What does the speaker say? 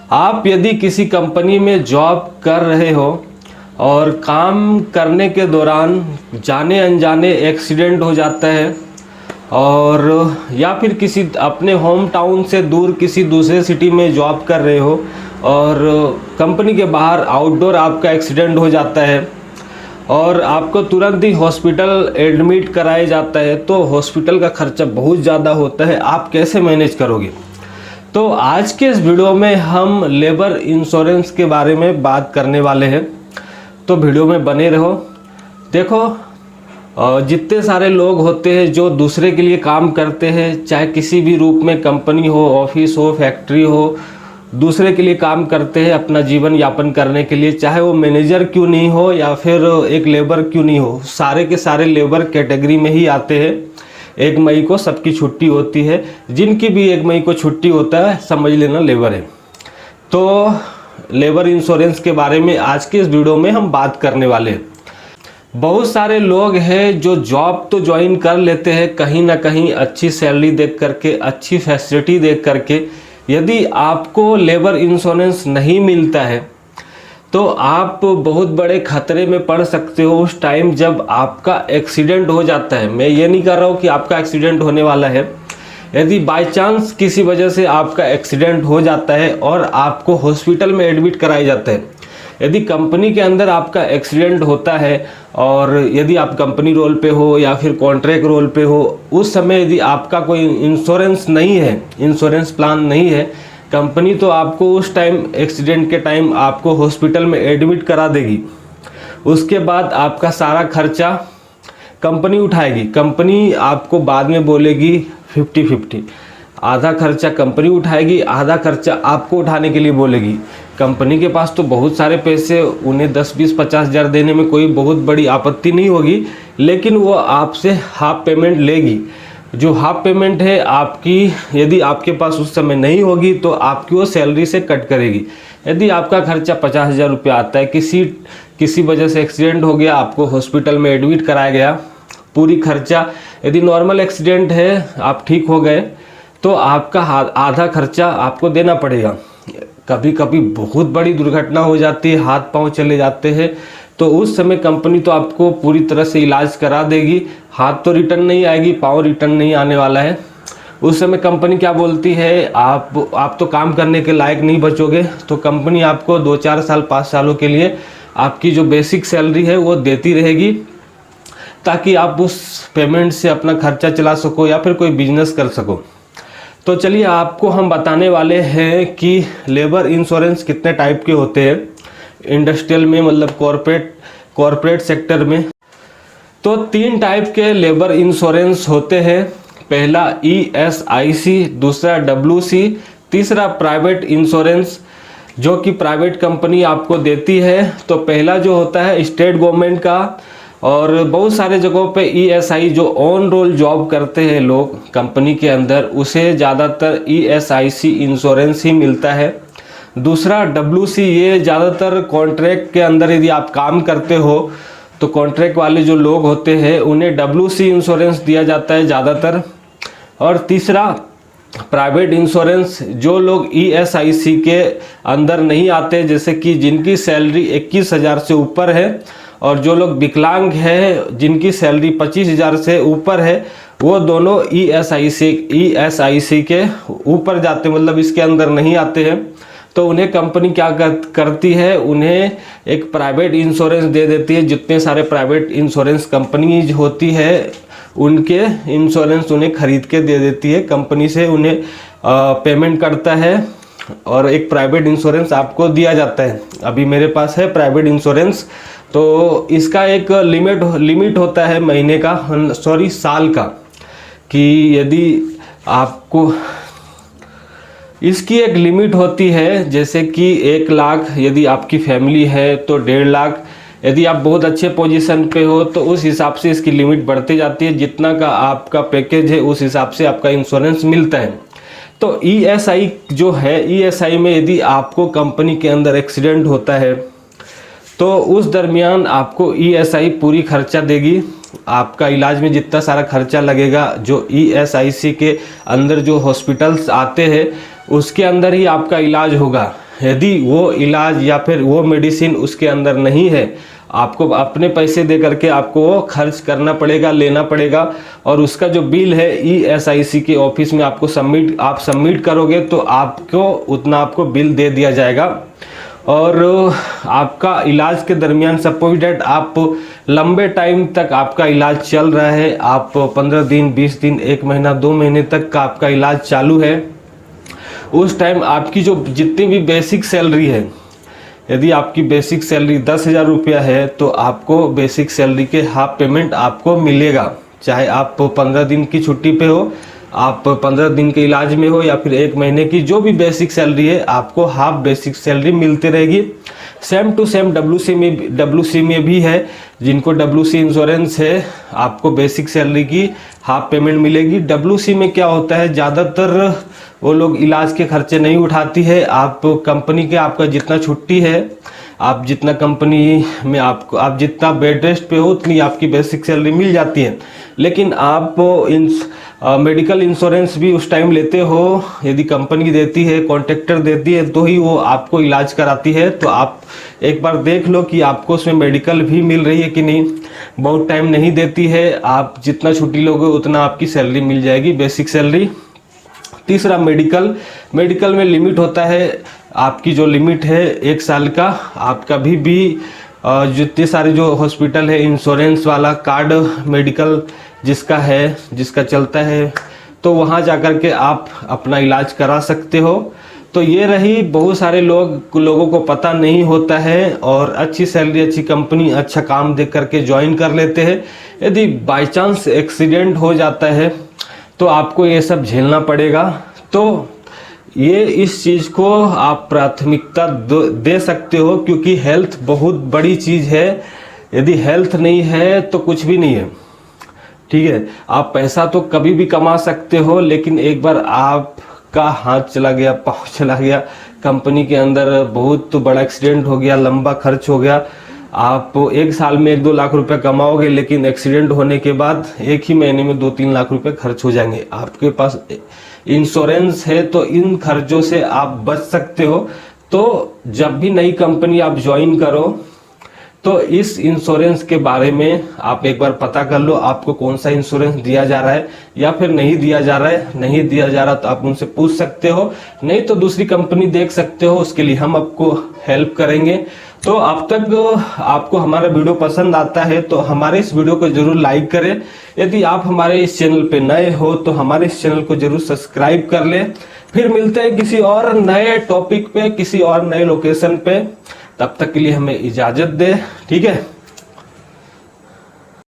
आप यदि किसी कंपनी में जॉब कर रहे हो और काम करने के दौरान जाने अनजाने एक्सीडेंट हो जाता है, और या फिर किसी अपने होम टाउन से दूर किसी दूसरे सिटी में जॉब कर रहे हो और कंपनी के बाहर आउटडोर आपका एक्सीडेंट हो जाता है और आपको तुरंत ही हॉस्पिटल एडमिट कराया जाता है, तो हॉस्पिटल का खर्चा बहुत ज़्यादा होता है। आप कैसे मैनेज करोगे? तो आज के इस वीडियो में हम लेबर इंश्योरेंस के बारे में बात करने वाले हैं, तो वीडियो में बने रहो। देखो, जितने सारे लोग होते हैं जो दूसरे के लिए काम करते हैं, चाहे किसी भी रूप में कंपनी हो, ऑफिस हो, फैक्ट्री हो, दूसरे के लिए काम करते हैं अपना जीवन यापन करने के लिए, चाहे वो मैनेजर क्यों नहीं हो या फिर एक लेबर क्यों नहीं हो, सारे के सारे लेबर कैटेगरी में ही आते हैं। 1 मई को सबकी छुट्टी होती है, जिनकी भी 1 मई को छुट्टी होता है समझ लेना लेबर है। तो लेबर इंश्योरेंस के बारे में आज के इस वीडियो में हम बात करने वाले हैं। बहुत सारे लोग हैं जो जॉब तो ज्वाइन कर लेते हैं कहीं ना कहीं अच्छी सैलरी देख करके, अच्छी फैसिलिटी देख करके। यदि आपको लेबर इंश्योरेंस नहीं मिलता है तो आप बहुत बड़े खतरे में पड़ सकते हो उस टाइम जब आपका एक्सीडेंट हो जाता है। मैं ये नहीं कर रहा हूँ कि आपका एक्सीडेंट होने वाला है। यदि बाय चांस किसी वजह से आपका एक्सीडेंट हो जाता है और आपको हॉस्पिटल में एडमिट कराया जाता है, यदि कंपनी के अंदर आपका एक्सीडेंट होता है और यदि आप कंपनी रोल पे हो या फिर कॉन्ट्रैक्ट रोल पे हो, उस समय यदि आपका कोई इंश्योरेंस नहीं है, इंश्योरेंस प्लान नहीं है, कंपनी तो आपको उस टाइम एक्सीडेंट के टाइम आपको हॉस्पिटल में एडमिट करा देगी। उसके बाद आपका सारा खर्चा कंपनी उठाएगी। कंपनी आपको बाद में बोलेगी 50-50, आधा खर्चा कंपनी उठाएगी, आधा खर्चा आपको उठाने के लिए बोलेगी। कंपनी के पास तो बहुत सारे पैसे, उन्हें 10, 20, 50 हज़ार देने में कोई बहुत बड़ी आपत्ति नहीं होगी, लेकिन वो आपसे हाफ पेमेंट लेगी। जो हाफ पेमेंट है आपकी, यदि आपके पास उस समय नहीं होगी तो आपकी वो सैलरी से कट करेगी। यदि आपका खर्चा 50 हज़ार रुपये आता है, किसी वजह से एक्सीडेंट हो गया, आपको हॉस्पिटल में एडमिट कराया गया, पूरी खर्चा, यदि नॉर्मल एक्सीडेंट है, आप ठीक हो गए, तो आपका आधा खर्चा आपको देना पड़ेगा। कभी कभी बहुत बड़ी दुर्घटना हो जाती है, हाथ पांव चले जाते हैं, तो उस समय कंपनी तो आपको पूरी तरह से इलाज करा देगी। हाथ तो रिटर्न नहीं आएगी, पांव रिटर्न नहीं आने वाला है। उस समय कंपनी क्या बोलती है, आप तो काम करने के लायक नहीं बचोगे, तो कंपनी आपको 2, 4 साल, 5 सालों के लिए आपकी जो बेसिक सैलरी है वो देती रहेगी, ताकि आप उस पेमेंट से अपना खर्चा चला सको या फिर कोई बिजनेस कर सको। तो चलिए, आपको हम बताने वाले हैं कि लेबर इंश्योरेंस कितने टाइप के होते हैं इंडस्ट्रियल में, मतलब कॉरपोरेट सेक्टर में। तो 3 टाइप के लेबर इंश्योरेंस होते हैं। पहला ESIC, दूसरा WC, तीसरा प्राइवेट इंश्योरेंस जो कि प्राइवेट कंपनी आपको देती है। तो पहला जो होता है स्टेट गवर्नमेंट का, और बहुत सारे जगहों पे ESI जो ऑन रोल जॉब करते हैं लोग कंपनी के अंदर, उसे ज़्यादातर ESIC इंश्योरेंस ही मिलता है। दूसरा WC, ये ज़्यादातर कॉन्ट्रैक्ट के अंदर यदि आप काम करते हो तो कॉन्ट्रैक्ट वाले जो लोग होते हैं उन्हें WC इंश्योरेंस दिया जाता है ज़्यादातर। और तीसरा प्राइवेट इंश्योरेंस, जो लोग ESIC के अंदर नहीं आते, जैसे कि जिनकी सैलरी 21 हज़ार से ऊपर है, और जो लोग विकलांग हैं जिनकी सैलरी 25 हज़ार से ऊपर है, वो दोनों ESIC के ऊपर जाते, मतलब इसके अंदर नहीं आते हैं। तो उन्हें कंपनी क्या करती है, उन्हें एक प्राइवेट इंश्योरेंस दे देती है। जितने सारे प्राइवेट इंश्योरेंस कंपनीज होती है उनके इंश्योरेंस उन्हें खरीद के दे देती है, कंपनी से उन्हें पेमेंट करता है और एक प्राइवेट इंश्योरेंस आपको दिया जाता है। अभी मेरे पास है प्राइवेट इंश्योरेंस, तो इसका एक लिमिट होता है महीने का, साल का, कि यदि आपको इसकी एक लिमिट होती है। जैसे कि 1 लाख यदि आपकी फैमिली है तो 1.5 लाख, यदि आप बहुत अच्छे पोजीशन पे हो तो उस हिसाब से इसकी लिमिट बढ़ती जाती है। जितना का आपका पैकेज है उस हिसाब से आपका इंश्योरेंस मिलता है। तो ESI जो है, ESI में यदि आपको कंपनी के अंदर एक्सीडेंट होता है तो उस दरमियान आपको ESI पूरी खर्चा देगी। आपका इलाज में जितना सारा खर्चा लगेगा, जो ESIC के अंदर जो हॉस्पिटल्स आते हैं उसके अंदर ही आपका इलाज होगा। यदि वो इलाज या फिर वो मेडिसिन उसके अंदर नहीं है, आपको अपने पैसे दे करके आपको वो खर्च करना पड़ेगा, लेना पड़ेगा। और उसका जो बिल है ESIC के ऑफिस में आपको सबमिट करोगे तो आपको उतना आपको बिल दे दिया जाएगा। और आपका इलाज के दरमियान सपोज डेट आप लंबे टाइम तक आपका इलाज चल रहा है, आप 15 दिन 20 दिन 1 महीना 2 महीने तक का आपका इलाज चालू है, उस टाइम आपकी जो जितनी भी बेसिक सैलरी है, यदि आपकी बेसिक सैलरी 10,000 रुपया है तो आपको बेसिक सैलरी के हाफ पेमेंट आपको मिलेगा। चाहे आप 15 दिन की छुट्टी पे हो, आप 15 दिन के इलाज में हो या फिर 1 महीने की, जो भी बेसिक सैलरी है आपको हाफ बेसिक सैलरी मिलती रहेगी। सेम टू सेम WC में भी है। जिनको WC इंश्योरेंस है आपको बेसिक सैलरी की हाफ पेमेंट मिलेगी। WC में क्या होता है, ज़्यादातर वो लोग इलाज के खर्चे नहीं उठाती है। आप कंपनी के आपका जितना छुट्टी है, आप जितना कंपनी में आप जितना बेड रेस्ट पे हो उतनी आपकी बेसिक सैलरी मिल जाती है। लेकिन आप मेडिकल इंश्योरेंस भी उस टाइम लेते हो यदि कंपनी देती है, कॉन्ट्रैक्टर देती है, तो ही वो आपको इलाज कराती है। तो आप एक बार देख लो कि आपको उसमें मेडिकल भी मिल रही है कि नहीं। बहुत टाइम नहीं देती है, आप जितना छुट्टी लोगे उतना आपकी सैलरी मिल जाएगी, बेसिक सैलरी। तीसरा मेडिकल में लिमिट होता है, आपकी जो लिमिट है 1 साल का। आप कभी भी जितने सारे जो हॉस्पिटल है, इंश्योरेंस वाला कार्ड मेडिकल जिसका चलता है, तो वहाँ जाकर के आप अपना इलाज करा सकते हो। तो ये रही, बहुत सारे लोगों को पता नहीं होता है और अच्छी सैलरी, अच्छी कंपनी, अच्छा काम देख करके ज्वाइन कर लेते हैं। यदि बाय चांस एक्सीडेंट हो जाता है तो आपको ये सब झेलना पड़ेगा। तो ये इस चीज़ को आप प्राथमिकता दे सकते हो, क्योंकि हेल्थ बहुत बड़ी चीज़ है। यदि हेल्थ नहीं है तो कुछ भी नहीं है, ठीक है। आप पैसा तो कभी भी कमा सकते हो, लेकिन एक बार आपका हाथ चला गया, पाँव चला गया, कंपनी के अंदर बहुत बड़ा एक्सीडेंट हो गया, लंबा खर्च हो गया, आप 1 साल में 1-2 लाख रुपए कमाओगे, लेकिन एक्सीडेंट होने के बाद 1 ही महीने में 2-3 लाख रुपए खर्च हो जाएंगे। आपके पास इंश्योरेंस है तो इन खर्चों से आप बच सकते हो। तो जब भी नई कंपनी आप ज्वाइन करो तो इस इंश्योरेंस के बारे में आप एक बार पता कर लो, आपको कौन सा इंश्योरेंस दिया जा रहा है या फिर नहीं दिया जा रहा है। नहीं दिया जा रहा तो आप उनसे पूछ सकते हो, नहीं तो दूसरी कंपनी देख सकते हो, उसके लिए हम आपको हेल्प करेंगे। तो अब तक आपको हमारा वीडियो पसंद आता है तो हमारे इस वीडियो को जरूर लाइक करें। यदि आप हमारे इस चैनल पे नए हो तो हमारे इस चैनल को जरूर सब्सक्राइब कर ले। फिर मिलते हैं किसी और नए टॉपिक पे, किसी और नए लोकेशन पे। तब तक के लिए हमें इजाजत दे, ठीक है।